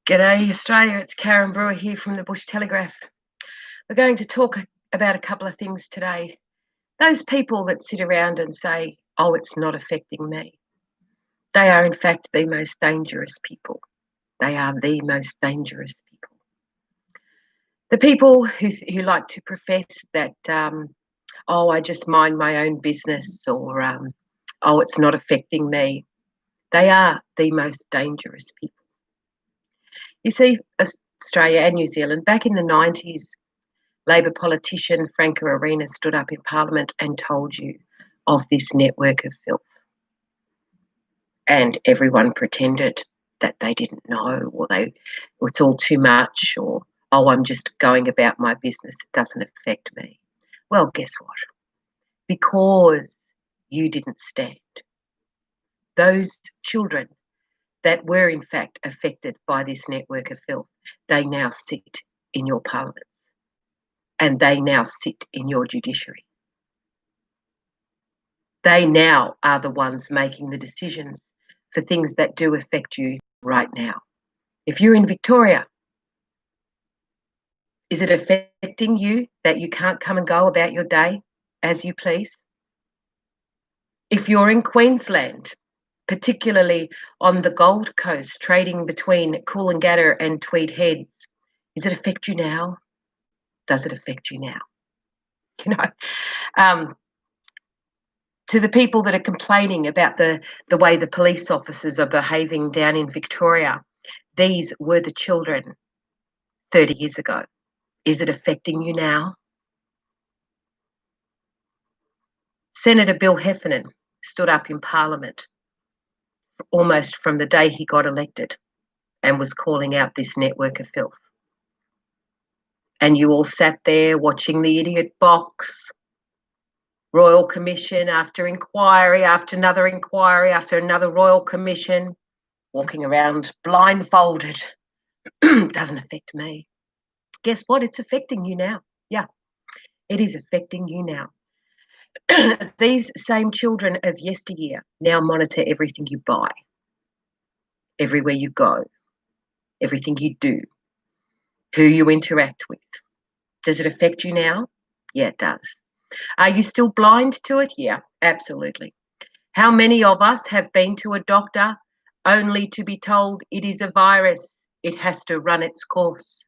G'day Australia, it's Karen Brewer here from the Bush Telegraph. We're going to talk about a couple of things today. Those people that sit around and say, oh, it's not affecting me, they are in fact the most dangerous people. They are the most dangerous people. The people who like to profess that, oh, I just mind my own business, or oh, it's not affecting me, they are the most dangerous people. You see, Australia and New Zealand, back in the 90s, Labor politician Franco Arena stood up in Parliament and told you of this network of filth. And everyone pretended that they didn't know, or it's all too much, or, oh, I'm just going about my business, it doesn't affect me. Well, guess what? Because you didn't stand, those children that were in fact affected by this network of filth, they now sit in your parliament and they now sit in your judiciary. They now are the ones making the decisions for things that do affect you right now. If you're in Victoria, is it affecting you that you can't come and go about your day as you please? If you're in Queensland, particularly on the Gold Coast, trading between Coolangatta and Tweed Heads, does it affect you now? Does it affect you now? You know, to the people that are complaining about the way the police officers are behaving down in Victoria, these were the children 30 years ago. Is it affecting you now? Senator Bill Heffernan stood up in Parliament almost from the day he got elected and was calling out this network of filth. And you all sat there watching the idiot box, Royal Commission after inquiry, after another Royal Commission, walking around blindfolded. Doesn't affect me. Guess what? It's affecting you now. Yeah, it is affecting you now. These same children of yesteryear now monitor everything you buy, everywhere you go, everything you do, who you interact with. Does it affect you now? Yeah, it does. Are you still blind to it? Yeah, absolutely. How many of us have been to a doctor only to be told it is a virus, it has to run its course?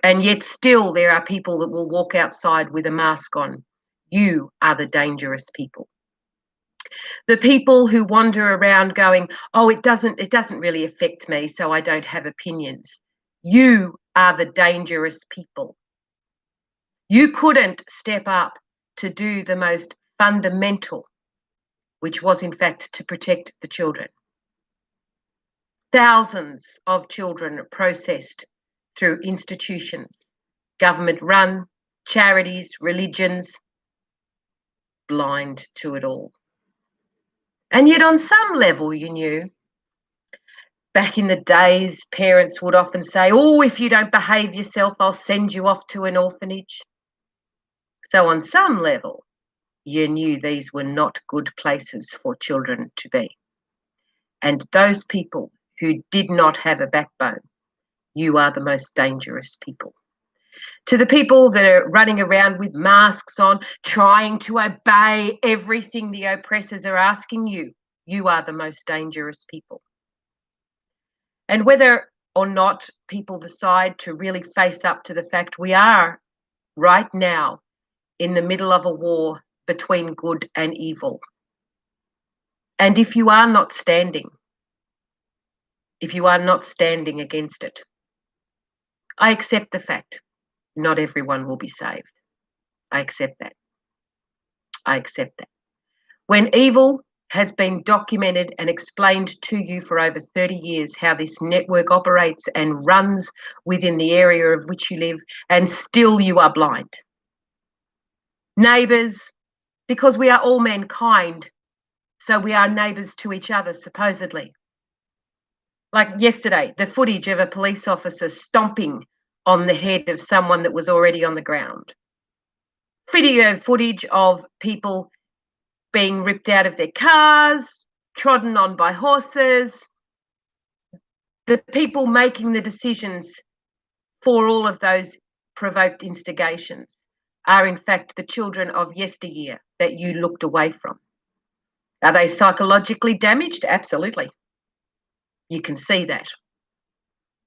And yet still there are people that will walk outside with a mask on. You are the dangerous people. The people who wander around going, oh, it doesn't really affect me, so I don't have opinions. You are the dangerous people. You couldn't step up to do the most fundamental, which was in fact to protect the children. Thousands of children processed through institutions, government run, charities, religions, blind to it all. And yet on some level you knew. Back in the days, parents would often say, oh, if you don't behave yourself, I'll send you off to an orphanage. So on some level, you knew these were not good places for children to be. And those people who did not have a backbone, you are the most dangerous people. To the people that are running around with masks on, trying to obey everything the oppressors are asking you, you are the most dangerous people. And whether or not people decide to really face up to the fact we are right now in the middle of a war between good and evil. And if you are not standing against it, I accept the fact not everyone will be saved. I accept that. When evil has been documented and explained to you for over 30 years, how this network operates and runs within the area of which you live, and still you are blind. Neighbours, because we are all mankind, so we are neighbours to each other, supposedly. Like yesterday, the footage of a police officer stomping on the head of someone that was already on the ground. Video footage of people being ripped out of their cars, trodden on by horses, The people making the decisions for all of those provoked instigations are in fact the children of yesteryear that you looked away from. Are they psychologically damaged? Absolutely. You can see that.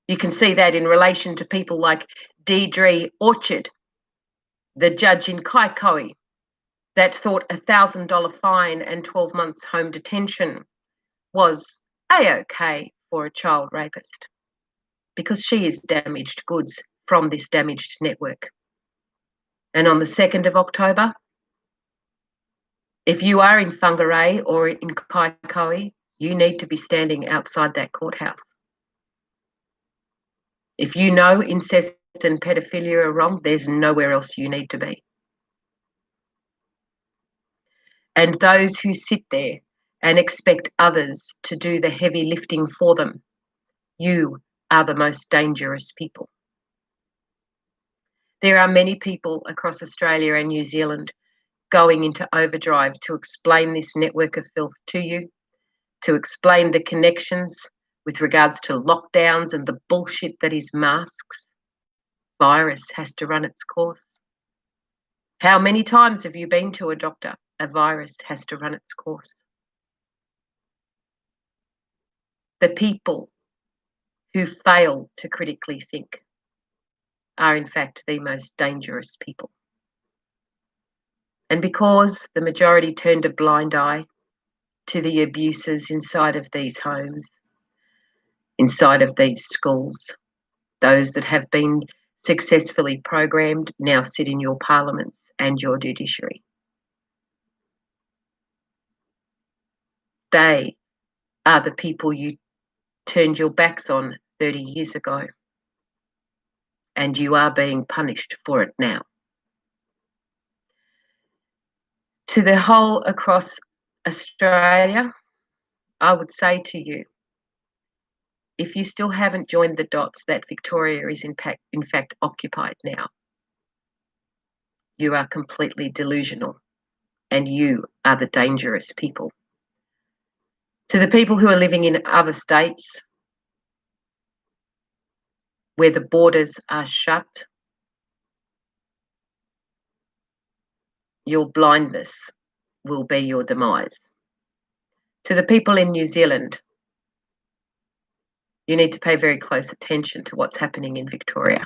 You can see that in relation to people like Deirdre Orchard, the judge in Kaikoui, that thought a $1,000 fine and 12 months home detention was a-okay for a child rapist, because she is damaged goods from this damaged network. And on the 2nd of October, if you are in Whangarei or in Kaikoui, you need to be standing outside that courthouse. If you know incest and pedophilia are wrong, there's nowhere else you need to be. And those who sit there and expect others to do the heavy lifting for them, you are the most dangerous people. There are many people across Australia and New Zealand going into overdrive to explain this network of filth to you, to explain the connections with regards to lockdowns and the bullshit that is masks. Virus has to run its course. How many times have you been to a doctor? A virus has to run its course. The people who fail to critically think are in fact the most dangerous people. And because the majority turned a blind eye to the abuses inside of these homes, inside of these schools, those that have been successfully programmed now sit in your parliaments and your judiciary. They are the people you turned your backs on 30 years ago, and you are being punished for it now. To the whole across Australia, I would say to you, if you still haven't joined the dots that Victoria is in fact occupied now, you are completely delusional, and you are the dangerous people. To the people who are living in other states where the borders are shut, your blindness will be your demise. To the people in New Zealand, you need to pay very close attention to what's happening in Victoria,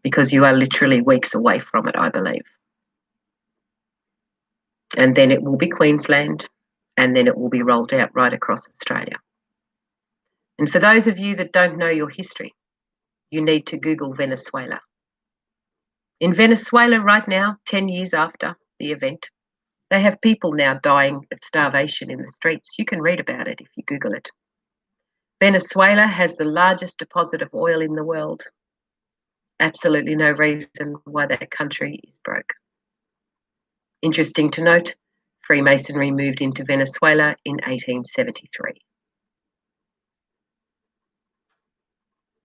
because you are literally weeks away from it, I believe. And then it will be Queensland, and then it will be rolled out right across Australia. And for those of you that don't know your history, you need to Google Venezuela. In Venezuela right now, 10 years after the event, they have people now dying of starvation in the streets. You can read about it if you Google it. Venezuela has the largest deposit of oil in the world. Absolutely no reason why that country is broke. Interesting to note, Freemasonry moved into Venezuela in 1873.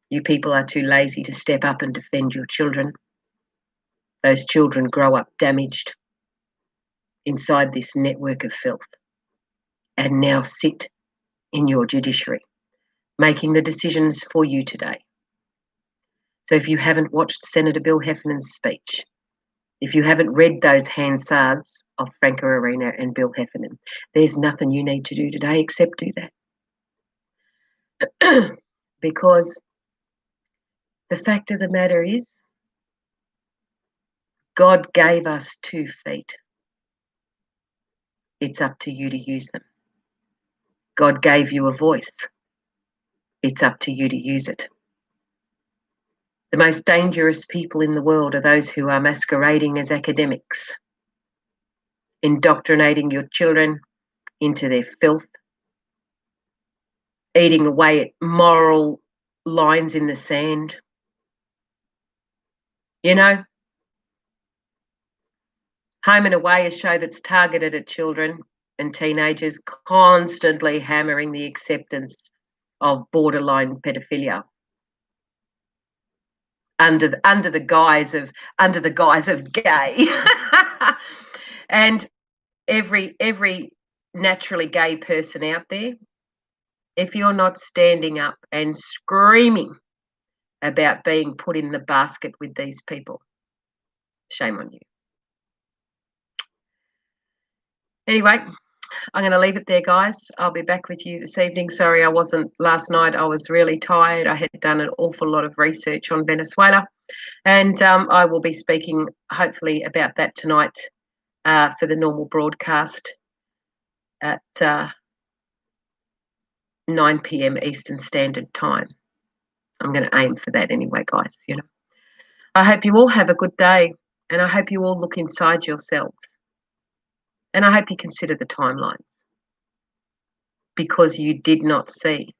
You people are too lazy to step up and defend your children. Those children grow up damaged inside this network of filth and now sit in your judiciary, making the decisions for you today. So if you haven't watched Senator Bill Heffernan's speech, if you haven't read those Hansards of Franco Arena and Bill Heffernan, there's nothing you need to do today except do that. Because the fact of the matter is, God gave us 2 feet. It's up to you to use them. God gave you a voice. It's up to you to use it. The most dangerous people in the world are those who are masquerading as academics, indoctrinating your children into their filth, eating away at moral lines in the sand. You know, Home and Away, a show that's targeted at children and teenagers, constantly hammering the acceptance of borderline pedophilia under the guise of gay. And every naturally gay person out there if you're not standing up and screaming about being put in the basket with these people, shame on you. Anyway, I'm going to leave it there, guys. I'll be back with you this evening. Sorry I wasn't last night. I was really tired. I had done an awful lot of research on Venezuela, and I will be speaking hopefully about that tonight for the normal broadcast at 9 p.m. Eastern Standard Time. I'm going to aim for that anyway, guys. I hope you all have a good day, and I hope you all look inside yourselves, and I hope you consider the timelines, because you did not see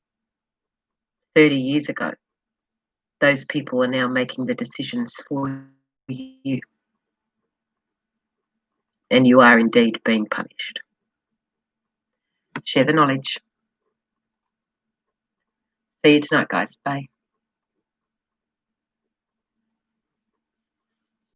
30 years ago. Those people are now making the decisions for you, and you are indeed being punished. Share the knowledge. See you tonight, guys. Bye.